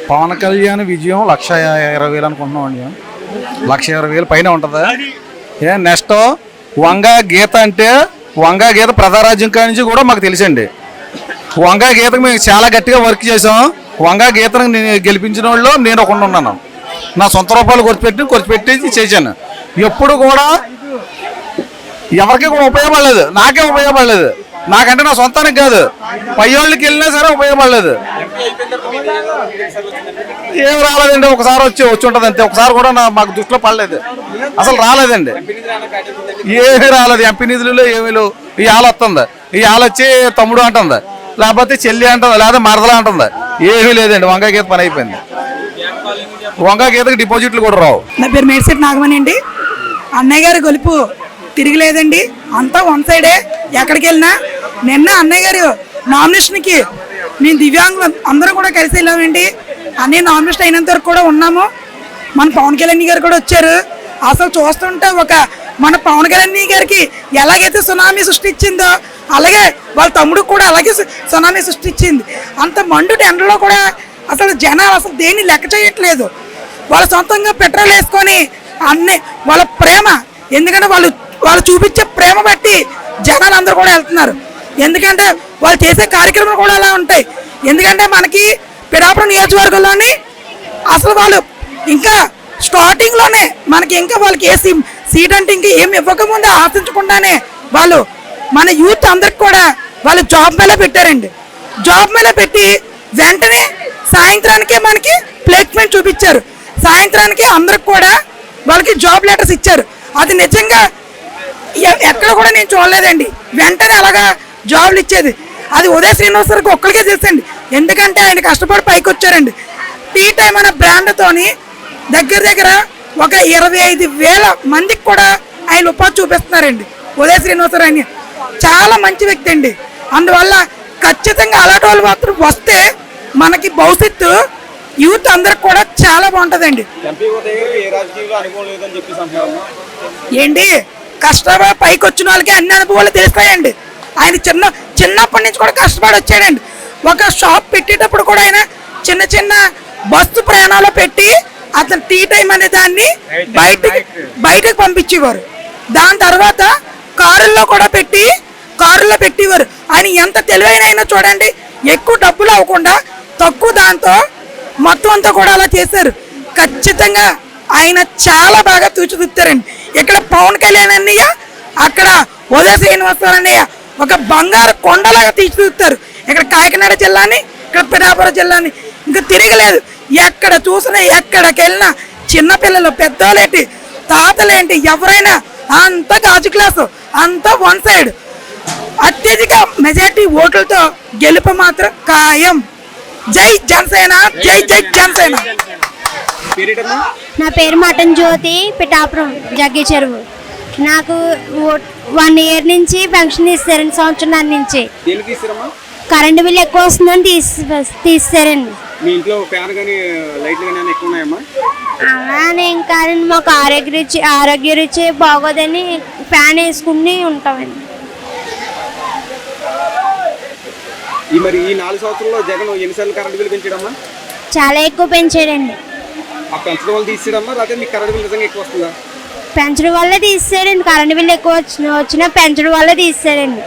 పవన్ కళ్యాణ్ విజయం 1,20,000 అనుకుంటున్నామండి. 1,20,000 పైన ఉంటుందా? నెక్స్ట్ వంగా గీత అంటే వంగా గీత ప్రజారాజ్యం కాడి నుంచి కూడా మాకు తెలుసండి. వంగా గీతకు మేము చాలా గట్టిగా వర్క్ చేసాం. వంగా గీతను గెలిపించిన వాళ్ళు నేను ఒకటి ఉన్నాను. నా సొంత రూపాయలు ఖర్చు చేశాను. ఎప్పుడు కూడా ఎవరికి కూడా ఉపయోగపడలేదు. నాకే ఉపయోగపడలేదు. నాకంటే నా సొంతానికి కాదు, పై వాళ్ళకి వెళ్ళినా సరే ఉపయోగపడలేదు. ఏం రాలేదండి. ఒకసారి వచ్చి ఉంటుంది అంతే. ఒకసారి కూడా మాకు దృష్టిలో పడలేదు. అసలు రాలేదండి. ఏమీ రాలేదు. ఎంపీ నిధులలో ఏమీ లేవు. ఈ ఆల వస్తుంది, ఈ ఆల వచ్చి తమ్ముడు అంటుంది, లేకపోతే చెల్లి అంటుంది, లేకపోతే మరదల అంటుంది. ఏమీ లేదండి. వంగా గీత పని అయిపోయింది. వంగా గీతకి డిపాజిట్లు కూడా రావు. నా పేరు మేడ్సెట్ నాగమణి అండి. అన్నయ్య గారి గొలుపు తిరిగిలేదండి. అంతా వన్ సైడే. ఎక్కడికి వెళ్ళినా నిన్న అన్నయ్య గారు నామినేషన్కి మేము దివ్యాంగులు అందరం కూడా కలిసి వెళ్ళామండి. అన్నయ్య నామినేషన్ అయినంత వరకు కూడా ఉన్నాము. మన పవన్ కళ్యాణ్ గారు కూడా వచ్చారు. అసలు చూస్తుంటే మన పవన్ కళ్యాణ్ గారికి ఎలాగైతే సునామీ సృష్టించిందో అలాగే వాళ్ళ తమ్ముడికి కూడా అలాగే సునామీ సృష్టించింది. అంత మండు ఎండలో కూడా అసలు జనాలు అసలు దేన్ని లెక్క చేయట్లేదు. వాళ్ళ సొంతంగా పెట్రోల్ వేసుకొని వాళ్ళ ప్రేమ, ఎందుకంటే వాళ్ళు చూపించే ప్రేమ బట్టి జనాలు అందరూ కూడా వెళ్తున్నారు. ఎందుకంటే వాళ్ళు చేసే కార్యక్రమాలు కూడా అలా ఉంటాయి. ఎందుకంటే మనకి పిఠాపురం నియోజకవర్గంలోని అసలు వాళ్ళు ఇంకా స్టార్టింగ్లోనే మనకి ఇంకా వాళ్ళకి ఏ సీట్ అంటే ఇంకా ఏమి ఇవ్వకముందే ఆశించకుండానే వాళ్ళు మన యూత్ అందరికి కూడా వాళ్ళు జాబ్ మేళ పెట్టారండి. జాబ్ మేళ పెట్టి వెంటనే సాయంత్రానికే మనకి ప్లేస్మెంట్ చూపించారు. సాయంత్రానికి అందరికి కూడా వాళ్ళకి జాబ్ లెటర్స్ ఇచ్చారు. అది నిజంగా ఎక్కడ కూడా నేను చూడలేదండి. వెంటనే అలాగా జాబ్లు ఇచ్చేది అది ఉదయ్ శ్రీనివాస్ గారికి ఒక్కరికే తెలుసండి. ఎందుకంటే ఆయన కష్టపడి పైకి వచ్చారండి. టీ టైం అనే బ్రాండ్తోని దగ్గర ఒక 25,000 మందికి కూడా ఆయన ఉపాధి చూపిస్తున్నారండి. ఉదయ్ శ్రీనివాస్ గారు ఆయన చాలా మంచి వ్యక్తి అండి. అందువల్ల ఖచ్చితంగా అలాంటి వాళ్ళు మాత్రం వస్తే మనకి భవిష్యత్తు యూత్ అందరికి కూడా చాలా బాగుంటుందండి. ఏంటి కష్టపడి పైకి వచ్చిన వాళ్ళకి అన్ని అనుభవాలు తెలుస్తాయండి. ఆయన చిన్నప్పటి నుంచి కూడా కష్టపడి వచ్చాడండి. ఒక షాప్ పెట్టేటప్పుడు కూడా ఆయన చిన్న బస్సు ప్రయాణాలు పెట్టి అతను టీ టైం అనే దాన్ని బయటకు పంపించేవారు. దాని తర్వాత కారుల్లో పెట్టేవారు. ఆయన ఎంత తెలివైన అయినా చూడండి, ఎక్కువ డబ్బులు అవ్వకుండా తక్కువ దాంతో మొత్తం అంతా కూడా అలా చేశారు. ఖచ్చితంగా ఆయన చాలా బాగా తీర్చిదిద్దారండి. ఇక్కడ పవన్ కళ్యాణ్ అన్నయ్య, అక్కడ ఉదయ్ శ్రీనివాసరావు అన్నయ్య ఒక బంగారు కొండలాగా తీర్చిదిద్దారు. ఇక్కడ కాకినాడ జిల్లాని, ఇక్కడ పిఠాపురం జిల్లాని ఇంకా తిరగలేదు. ఎక్కడ చూసినా ఎక్కడికి వెళ్ళినా చిన్నపిల్లలు పెద్దోళ్ళేంటి తాతలేంటి ఎవరైనా అంతా గాజు గ్లాసు, అంతా వన్ సైడ్. అత్యధిక మెజార్టీ ఓట్లతో గెలుపు మాత్రం ఖాయం. జై జనసేన, జై జనసేన. నా పేరు మటన్ జ్యోతి, పిఠాపురం జగ్గి చెరువు. నాకు 1 ఇయర్ నుంచి పెన్షన్ ఇస్తారండి. సంవత్సరం నుంచి కరెంటు బిల్ ఎక్కువ వస్తుందని తీస్తారండి. అలానే ఇంకా మాకు ఆరోగ్య రుచి బాగోదని ఫ్యాన్ వేసుకుని ఉంటామండి. మరి ఈ 4 సంవత్సరాల్లో జగన్ ఎన్నిసార్లు కరెంట్ బిల్ పెంచాడమ్మా? చాలా ఎక్కువ పెంచాడండి. పెంచడం వల్ల తీసాడమ్మా, లేకపోతే మీకు కరెంట్ బిల్ నిజంగా ఎక్కువ వస్తుందా? పెంచడం వల్ల తీసాడండి. కరెంట్ బిల్ ఎక్కువ వచ్చినా పెంచడం వల్ల తీసాడండి.